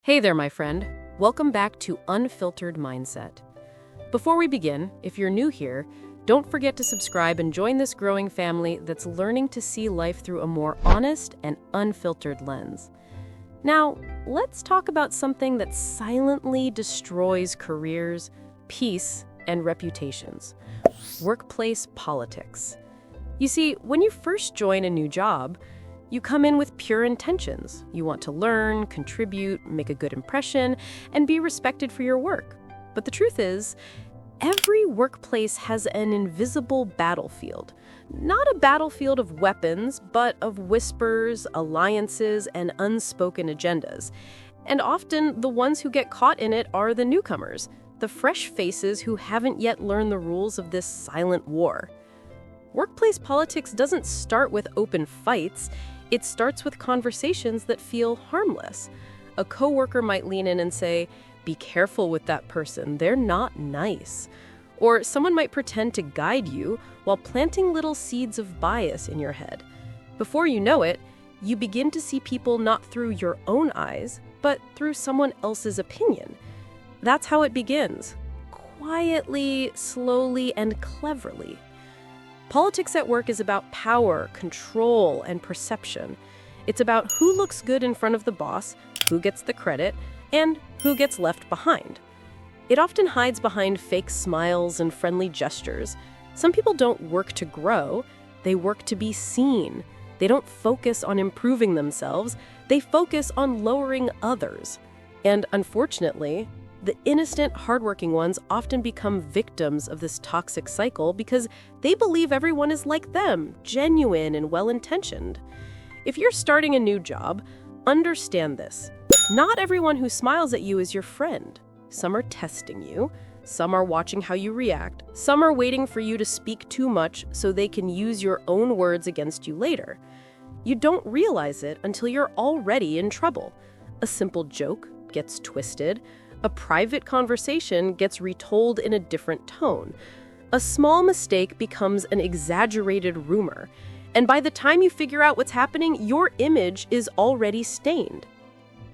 Hey there, my friend. Welcome back to Unfiltered Mindset. Before we begin, if you're new here, don't forget to subscribe and join this growing family that's learning to see life through a more honest and unfiltered lens. Now, let's talk about something that silently destroys careers, peace, and reputations: workplace politics. You see, when you first join a new job, you come in with pure intentions. You want to learn, contribute, make a good impression, and be respected for your work. But the truth is, every workplace has an invisible battlefield. Not a battlefield of weapons, but of whispers, alliances, and unspoken agendas. And often, the ones who get caught in it are the newcomers, the fresh faces who haven't yet learned the rules of this silent war. Workplace politics doesn't start with open fights. It starts with conversations that feel harmless. A coworker might lean in and say, "Be careful with that person, they're not nice." Or someone might pretend to guide you while planting little seeds of bias in your head. Before you know it, you begin to see people not through your own eyes, but through someone else's opinion. That's how it begins, quietly, slowly, and cleverly. Politics at work is about power, control, and perception. It's about who looks good in front of the boss, who gets the credit, and who gets left behind. It often hides behind fake smiles and friendly gestures. Some people don't work to grow, they work to be seen. They don't focus on improving themselves, they focus on lowering others. And unfortunately, the innocent, hardworking ones often become victims of this toxic cycle because they believe everyone is like them, genuine and well-intentioned. If you're starting a new job, understand this. Not everyone who smiles at you is your friend. Some are testing you, some are watching how you react, some are waiting for you to speak too much so they can use your own words against you later. You don't realize it until you're already in trouble. A simple joke gets twisted. A private conversation gets retold in a different tone. A small mistake becomes an exaggerated rumor. And by the time you figure out what's happening, your image is already stained.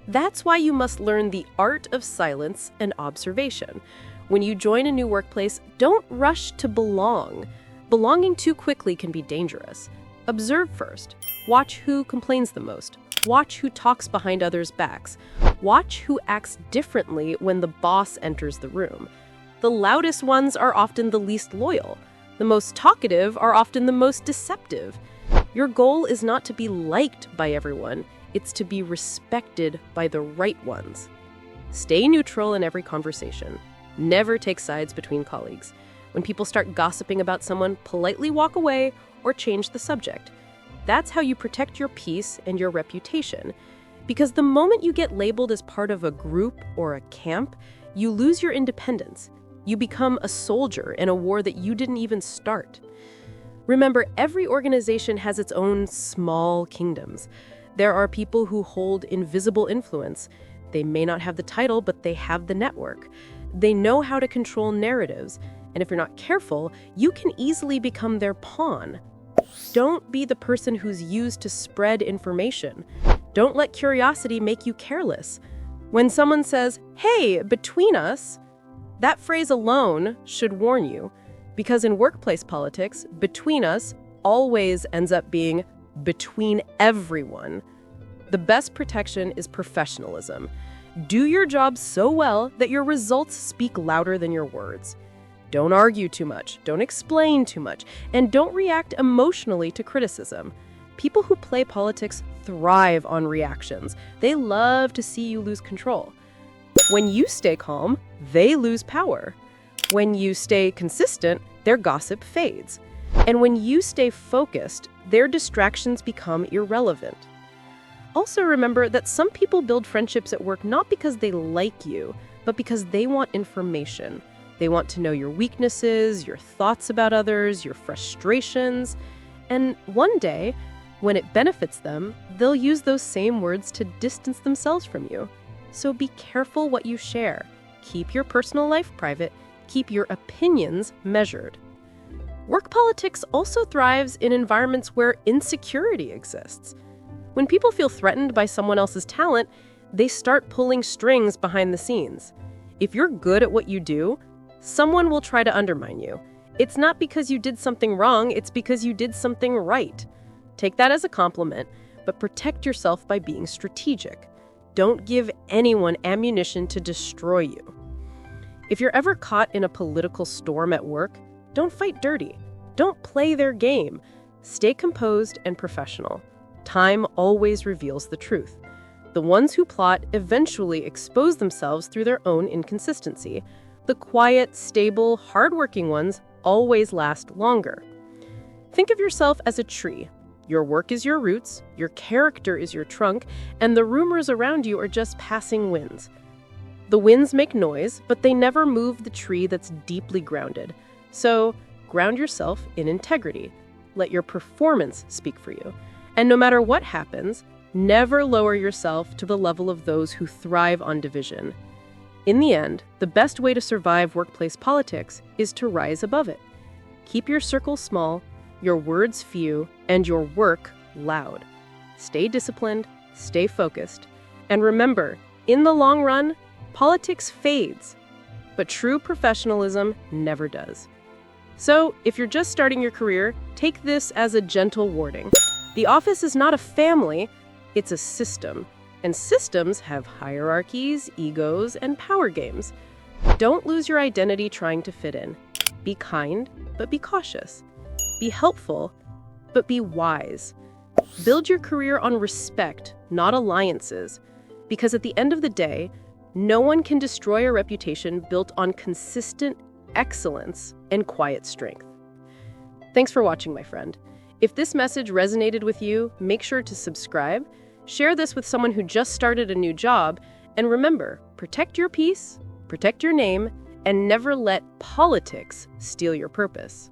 That's why you must learn the art of silence and observation. When you join a new workplace, don't rush to belong. Belonging too quickly can be dangerous. Observe first. Watch who complains the most. Watch who talks behind others' backs. Watch who acts differently when the boss enters the room. The loudest ones are often the least loyal. The most talkative are often the most deceptive. Your goal is not to be liked by everyone. It's to be respected by the right ones. Stay neutral in every conversation. Never take sides between colleagues. When people start gossiping about someone, politely walk away or change the subject. That's how you protect your peace and your reputation. Because the moment you get labeled as part of a group or a camp, you lose your independence. You become a soldier in a war that you didn't even start. Remember, every organization has its own small kingdoms. There are people who hold invisible influence. They may not have the title, but they have the network. They know how to control narratives. And if you're not careful, you can easily become their pawn. Don't be the person who's used to spread information. Don't let curiosity make you careless. When someone says, "Hey, between us," that phrase alone should warn you, because in workplace politics, between us always ends up being between everyone. The best protection is professionalism. Do your job so well that your results speak louder than your words. Don't argue too much, don't explain too much, and don't react emotionally to criticism. People who play politics thrive on reactions. They love to see you lose control. When you stay calm, they lose power. When you stay consistent, their gossip fades. And when you stay focused, their distractions become irrelevant. Also remember that some people build friendships at work not because they like you, but because they want information. They want to know your weaknesses, your thoughts about others, your frustrations. And one day, when it benefits them, they'll use those same words to distance themselves from you. So be careful what you share. Keep your personal life private. Keep your opinions measured. Work politics also thrives in environments where insecurity exists. When people feel threatened by someone else's talent, they start pulling strings behind the scenes. If you're good at what you do, someone will try to undermine you. It's not because you did something wrong, it's because you did something right. Take that as a compliment, but protect yourself by being strategic. Don't give anyone ammunition to destroy you. If you're ever caught in a political storm at work, don't fight dirty. Don't play their game. Stay composed and professional. Time always reveals the truth. The ones who plot eventually expose themselves through their own inconsistency. The quiet, stable, hardworking ones always last longer. Think of yourself as a tree. Your work is your roots, your character is your trunk, and the rumors around you are just passing winds. The winds make noise, but they never move the tree that's deeply grounded. So, ground yourself in integrity. Let your performance speak for you. And no matter what happens, never lower yourself to the level of those who thrive on division. In the end, the best way to survive workplace politics is to rise above it. Keep your circle small, your words few, and your work loud. Stay disciplined, stay focused, and remember, in the long run, politics fades, but true professionalism never does. So, if you're just starting your career, take this as a gentle warning. The office is not a family, it's a system. And systems have hierarchies, egos, and power games. Don't lose your identity trying to fit in. Be kind, but be cautious. Be helpful, but be wise. Build your career on respect, not alliances. Because at the end of the day, no one can destroy a reputation built on consistent excellence and quiet strength. Thanks for watching, my friend. If this message resonated with you, make sure to subscribe, share this with someone who just started a new job, and remember, protect your peace, protect your name, and never let politics steal your purpose.